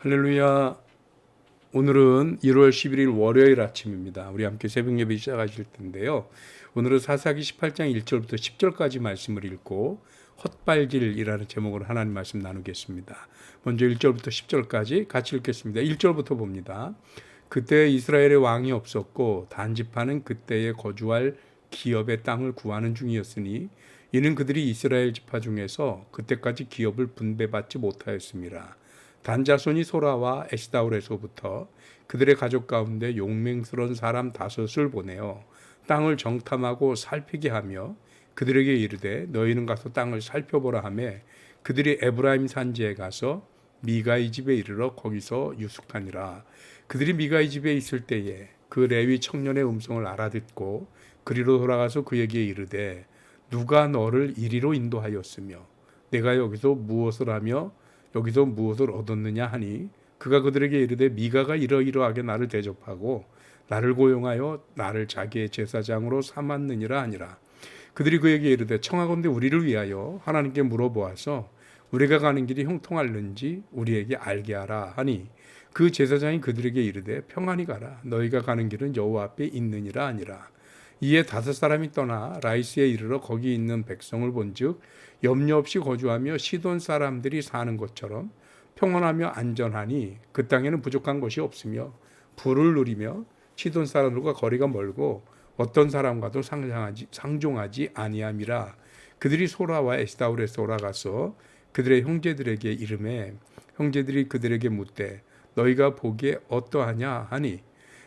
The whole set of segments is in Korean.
할렐루야. 오늘은 1월 11일 월요일 아침입니다. 우리 함께 새벽 예배 시작하실 텐데요. 오늘은 사사기 18장 1절부터 10절까지 말씀을 읽고 헛발질이라는 제목으로 하나님 말씀 나누겠습니다. 먼저 1절부터 10절까지 같이 읽겠습니다. 1절부터 봅니다. 그때 이스라엘의 왕이 없었고 단지파는 그때에 거주할 기업의 땅을 구하는 중이었으니 이는 그들이 이스라엘 지파 중에서 그때까지 기업을 분배받지 못하였습니다. 단 자손이 소라와 에스다올에서부터 그들의 가족 가운데 용맹스러운 사람 5을 보내어 땅을 정탐하고 살피게 하며 그들에게 이르되 너희는 가서 땅을 살펴보라 하며 그들이 에브라임 산지에 가서 미가의 집에 이르러 거기서 유숙하니라. 그들이 미가의 집에 있을 때에 그 레위 청년의 음성을 알아듣고 그리로 돌아가서 그에게 이르되 누가 너를 이리로 인도하였으며 내가 여기서 무엇을 하며 여기서 무엇을 얻었느냐 하니 그가 그들에게 이르되 미가가 이러이러하게 나를 대접하고 나를 고용하여 나를 자기의 제사장으로 삼았느니라 하니라. 그들이 그에게 이르되 청하건대 우리를 위하여 하나님께 물어보아서 우리가 가는 길이 형통할는지 우리에게 알게 하라 하니 그 제사장이 그들에게 이르되 평안히 가라 너희가 가는 길은 여호와 앞에 있느니라 하니라. 이에 5사람이 떠나 라이스에 이르러 거기 있는 백성을 본즉 염려 없이 거주하며 시돈 사람들이 사는 것처럼 평안하며 안전하니 그 땅에는 부족한 것이 없으며 부를 누리며 시돈 사람들과 거리가 멀고 어떤 사람과도 상종하지 아니함이라. 그들이 소라와 에스다올에서 올라가서 그들의 형제들에게 이르매 형제들이 그들에게 묻되 너희가 보기에 어떠하냐 하니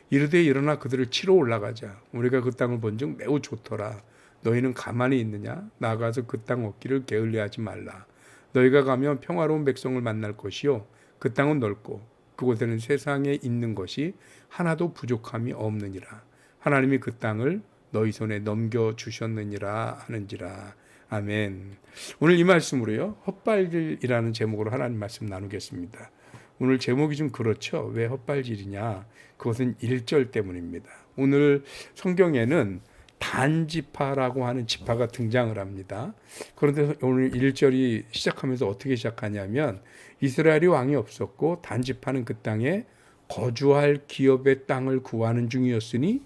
이르되 일어나 그들을 치러 올라가자. 우리가 그 땅을 본즉 매우 좋더라. 너희는 가만히 있느냐? 나가서 그 땅 얻기를 게을리하지 말라. 너희가 가면 평화로운 백성을 만날 것이요 그 땅은 넓고 그곳에는 세상에 있는 것이 하나도 부족함이 없느니라. 하나님이 그 땅을 너희 손에 넘겨주셨느니라 하는지라. 아멘. 오늘 이 말씀으로요 헛발질이라는 제목으로 하나님 말씀 나누겠습니다. 오늘 제목이 좀 그렇죠. 왜 헛발질이냐? 그것은 1절 때문입니다. 오늘 성경에는 단지파라고 하는 지파가 등장을 합니다. 그런데 오늘 1절이 시작하면서 어떻게 시작하냐면 이스라엘이 왕이 없었고 단지파는 그 땅에 거주할 기업의 땅을 구하는 중이었으니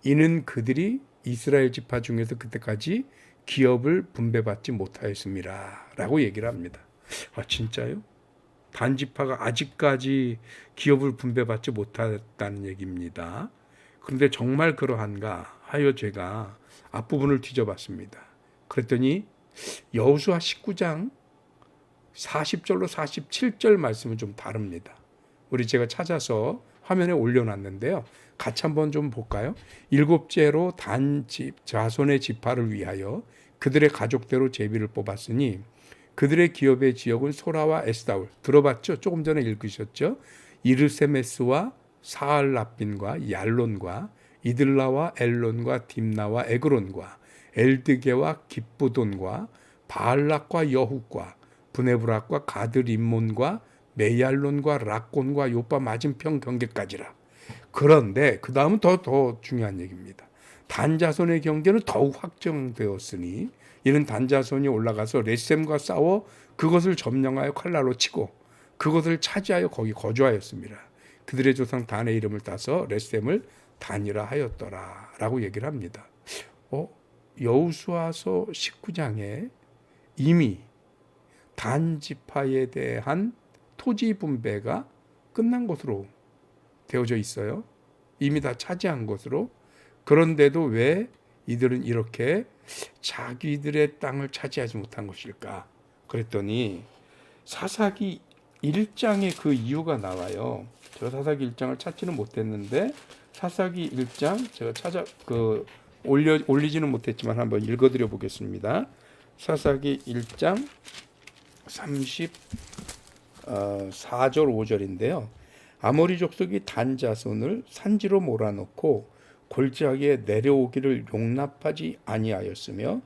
이는 그들이 이스라엘 지파 중에서 그때까지 기업을 분배받지 못하였습니다. 라고 얘기를 합니다. 아 진짜요? 단지파가 아직까지 기업을 분배받지 못했다는 얘기입니다. 그런데 정말 그러한가 하여 제가 앞부분을 뒤져봤습니다. 그랬더니 여호수아 19장 40절로 47절 말씀은 좀 다릅니다. 우리 제가 찾아서 화면에 올려놨는데요. 같이 한번 좀 볼까요? 7째로 자손의 지파를 위하여 그들의 가족대로 제비를 뽑았으니 그들의 기업의 지역은 소라와 에스다올 들어봤죠? 조금 전에 읽으셨죠? 이르세메스와 사알라빈과 얄론과 이들라와 엘론과 딥나와 에그론과 엘드게와 기쁘돈과 바알락과 여훗과 브네브락과 가드림몬과 메얄론과 락곤과 요빠 맞은편 경계까지라. 그런데 그 다음은 더 중요한 얘기입니다. 단자손의 경계는 더욱 확정되었으니 이는 단자손이 올라가서 레셈과 싸워 그것을 점령하여 칼날로 치고 그것을 차지하여 거기 거주하였습니다. 그들의 조상 단의 이름을 따서 레셈을 단이라 하였더라 라고 얘기를 합니다. 여호수아서 19장에 이미 단지파에 대한 토지 분배가 끝난 것으로 되어져 있어요. 이미 다 차지한 것으로. 그런데도 왜 이들은 이렇게 자기들의 땅을 차지하지 못한 것일까? 그랬더니 사사기 1장에 그 이유가 나와요. 제가 사사기 1장을 찾지는 못했는데 사사기 1장 제가 올리지는 못했지만 한번 읽어드려 보겠습니다. 사사기 1장 34절 5절인데요. 아모리 족속이 단 자손을 산지로 몰아넣고 골짜기에 내려오기를 용납하지 아니하였으며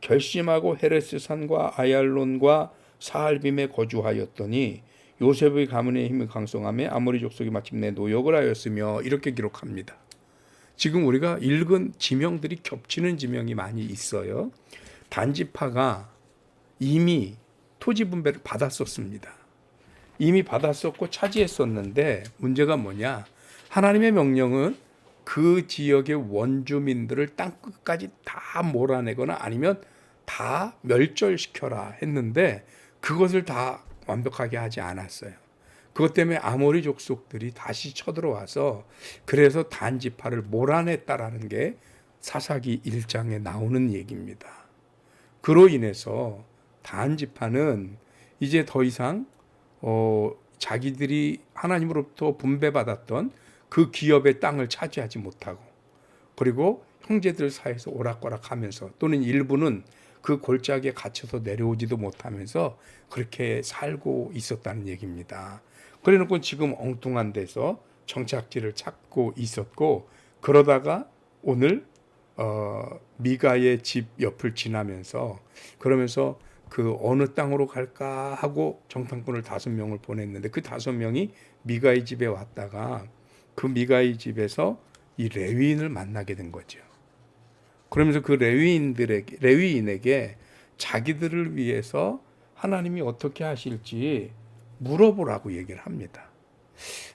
결심하고 헤레스 산과 아얄론과 사알빔에 거주하였더니 요셉의 가문의 힘이 강성함에 아모리 족속이 마침내 노역을 하였으며 이렇게 기록합니다. 지금 우리가 읽은 지명들이 겹치는 지명이 많이 있어요. 단지파가 이미 토지 분배를 받았었습니다. 이미 받았었고 차지했었는데 문제가 뭐냐? 하나님의 명령은 그 지역의 원주민들을 땅끝까지 다 몰아내거나 아니면 다 멸절시켜라 했는데 그것을 다 완벽하게 하지 않았어요. 그것 때문에 아모리 족속들이 다시 쳐들어와서 그래서 단 지파를 몰아냈다라는 게 사사기 1장에 나오는 얘기입니다. 그로 인해서 단 지파는 이제 더 이상 자기들이 하나님으로부터 분배받았던 그 기업의 땅을 차지하지 못하고 그리고 형제들 사이에서 오락가락하면서 또는 일부는 그 골짜기에 갇혀서 내려오지도 못하면서 그렇게 살고 있었다는 얘기입니다. 그래놓고 지금 엉뚱한 데서 정착지를 찾고 있었고 그러다가 오늘 미가의 집 옆을 지나면서 그러면서 그 어느 땅으로 갈까 하고 정탐꾼을 5명을 보냈는데 그 5명이 미가의 집에 왔다가 그 미가의 집에서 이 레위인을 만나게 된 거죠. 그러면서 그 레위인에게 자기들을 위해서 하나님이 어떻게 하실지 물어보라고 얘기를 합니다.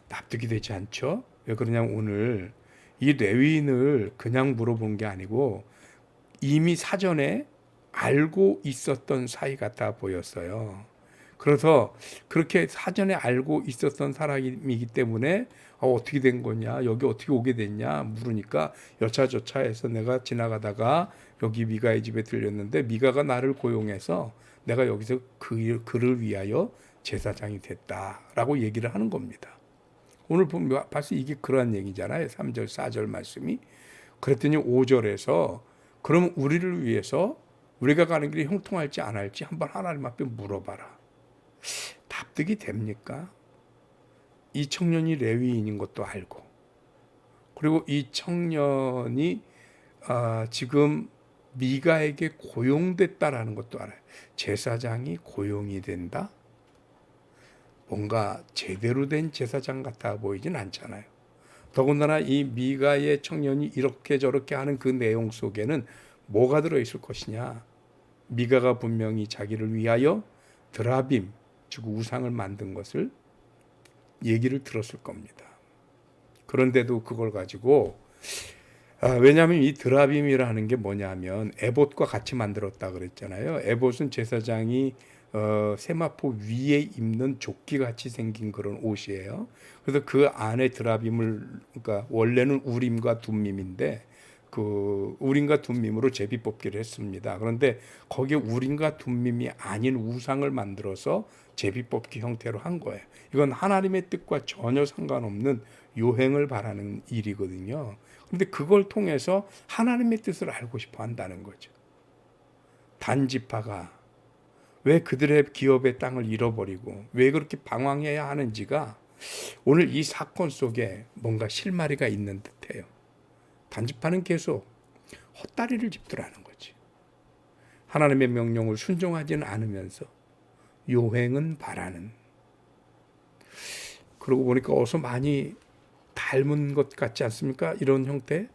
납득이 되지 않죠? 왜 그러냐면 오늘 이 레위인을 그냥 물어본 게 아니고 이미 사전에 알고 있었던 사이 같아 보였어요. 그래서 그렇게 사전에 알고 있었던 사람이기 때문에 어떻게 된 거냐, 여기 어떻게 오게 됐냐 물으니까 여차저차해서 내가 지나가다가 여기 미가의 집에 들렸는데 미가가 나를 고용해서 내가 여기서 그를 위하여 제사장이 됐다라고 얘기를 하는 겁니다. 오늘 보면 벌써 이게 그러한 얘기잖아요. 3절 4절 말씀이. 그랬더니 5절에서 그럼 우리를 위해서 우리가 가는 길이 형통할지 안 할지 한번 하나님 앞에 물어봐라. 납득이 됩니까? 이 청년이 레위인인 것도 알고 그리고 이 청년이 지금 미가에게 고용됐다라는 것도 알아요. 제사장이 고용이 된다? 뭔가 제대로 된 제사장 같아 보이진 않잖아요. 더군다나 이 미가의 청년이 이렇게 저렇게 하는 그 내용 속에는 뭐가 들어있을 것이냐. 미가가 분명히 자기를 위하여 드라빔, 즉 우상을 만든 것을 얘기를 들었을 겁니다. 그런데도 그걸 가지고 왜냐하면 이 드라빔이라는 게 뭐냐면 에봇과 같이 만들었다 그랬잖아요. 에봇은 제사장이 세마포 위에 입는 조끼같이 생긴 그런 옷이에요. 그래서 그 안에 드라빔을 그러니까 원래는 우림과 둠밈인데 그 우림과 둠밈으로 제비 뽑기를 했습니다. 그런데 거기에 우림과 둠밈이 아닌 우상을 만들어서 제비 뽑기 형태로 한 거예요. 이건 하나님의 뜻과 전혀 상관없는 요행을 바라는 일이거든요. 그런데 그걸 통해서 하나님의 뜻을 알고 싶어 한다는 거죠. 단지파가 왜 그들의 기업의 땅을 잃어버리고 왜 그렇게 방황해야 하는지가 오늘 이 사건 속에 뭔가 실마리가 있는 듯해요. 단지파는 계속 헛다리를 짚더라는 거지. 하나님의 명령을 순종하지는 않으면서 요행은 바라는. 그러고 보니까 어서 많이 닮은 것 같지 않습니까? 이런 형태.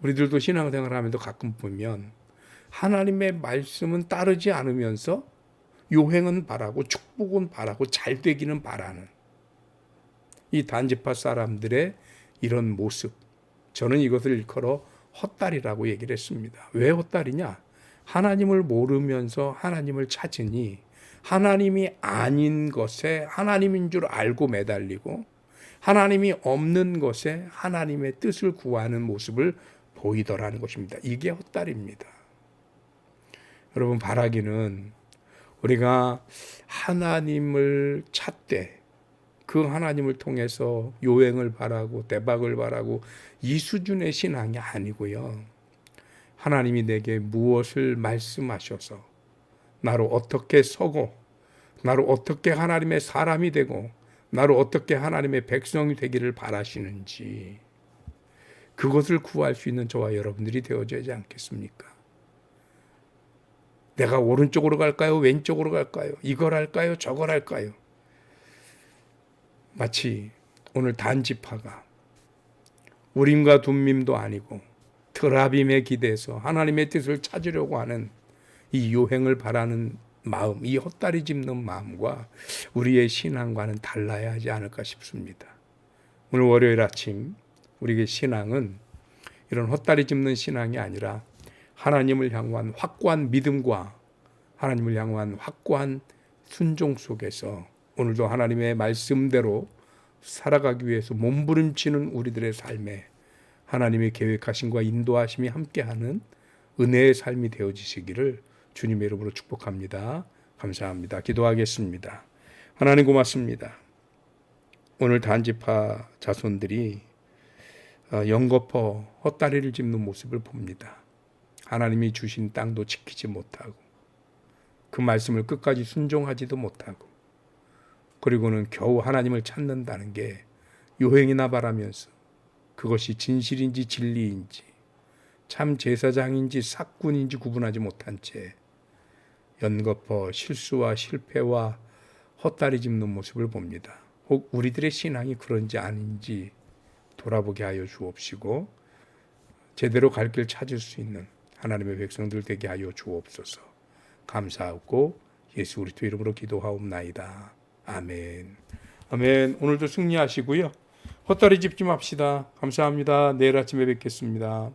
우리들도 신앙생활 하면서 가끔 보면 하나님의 말씀은 따르지 않으면서 요행은 바라고 축복은 바라고 잘 되기는 바라는 이 단지파 사람들의 이런 모습. 저는 이것을 일컬어 헛다리라고 얘기를 했습니다. 왜 헛다리냐? 하나님을 모르면서 하나님을 찾으니 하나님이 아닌 것에 하나님인 줄 알고 매달리고 하나님이 없는 것에 하나님의 뜻을 구하는 모습을 보이더라는 것입니다. 이게 헛다리입니다. 여러분 바라기는 우리가 하나님을 찾되 그 하나님을 통해서 요행을 바라고 대박을 바라고 이 수준의 신앙이 아니고요. 하나님이 내게 무엇을 말씀하셔서 나로 어떻게 서고 나로 어떻게 하나님의 사람이 되고 나로 어떻게 하나님의 백성이 되기를 바라시는지 그것을 구할 수 있는 저와 여러분들이 되어져야지 않겠습니까? 내가 오른쪽으로 갈까요? 왼쪽으로 갈까요? 이걸 할까요? 저걸 할까요? 마치 오늘 단지파가 우림과 둠밈도 아니고 드라빔에 기대서 하나님의 뜻을 찾으려고 하는 이 요행을 바라는 마음, 이 헛다리 짚는 마음과 우리의 신앙과는 달라야 하지 않을까 싶습니다. 오늘 월요일 아침 우리의 신앙은 이런 헛다리 짚는 신앙이 아니라 하나님을 향한 확고한 믿음과 하나님을 향한 확고한 순종 속에서 오늘도 하나님의 말씀대로 살아가기 위해서 몸부림치는 우리들의 삶에 하나님의 계획하심과 인도하심이 함께하는 은혜의 삶이 되어지시기를 주님의 이름으로 축복합니다. 감사합니다. 기도하겠습니다. 하나님 고맙습니다. 오늘 단지파 자손들이 연거푸 헛다리를 짚는 모습을 봅니다. 하나님이 주신 땅도 지키지 못하고 그 말씀을 끝까지 순종하지도 못하고 그리고는 겨우 하나님을 찾는다는 게 요행이나 바라면서 그것이 진실인지 진리인지 참 제사장인지 사꾼인지 구분하지 못한 채 연거푸 실수와 실패와 헛다리 짚는 모습을 봅니다. 혹 우리들의 신앙이 그런지 아닌지 돌아보게 하여 주옵시고 제대로 갈 길 찾을 수 있는 하나님의 백성들 되게 하여 주옵소서. 감사하고 예수 그리스도 이름으로 기도하옵나이다. 아멘. 아멘. 오늘도 승리하시고요. 헛다리 짚지 맙시다. 감사합니다. 내일 아침에 뵙겠습니다.